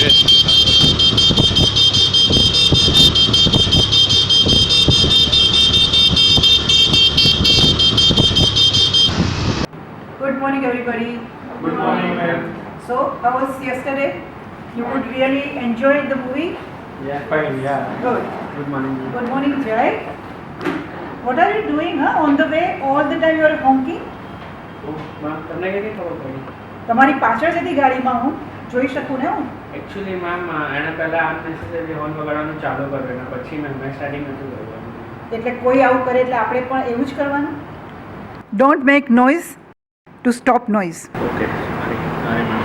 Good morning, everybody. Good morning, ma'am. So, how was yesterday? You could really enjoy the movie? Yeah, fine. Yeah. Good. Good morning. Good morning, Jai. What are you doing, on the way? All the time you are honking? Ma'am તમને કેવી ખબર પડી? તમારી પાછળ જતી ગાડીમાં હું જોઈ શકું ને હું? એકચ્યુઅલી મેમ એના પહેલાં અનનેસેસરી હોર્ન વગાડવાનું ચાલુ કર્યું એના પછી મેં સ્ટાર્ટિંગ નહોતું કરવાનું. એટલે કોઈ આવું કરે એટલે આપણે પણ એવું જ કરવાનું? Don't make noise to stop noise. Okay. અરે મેમ.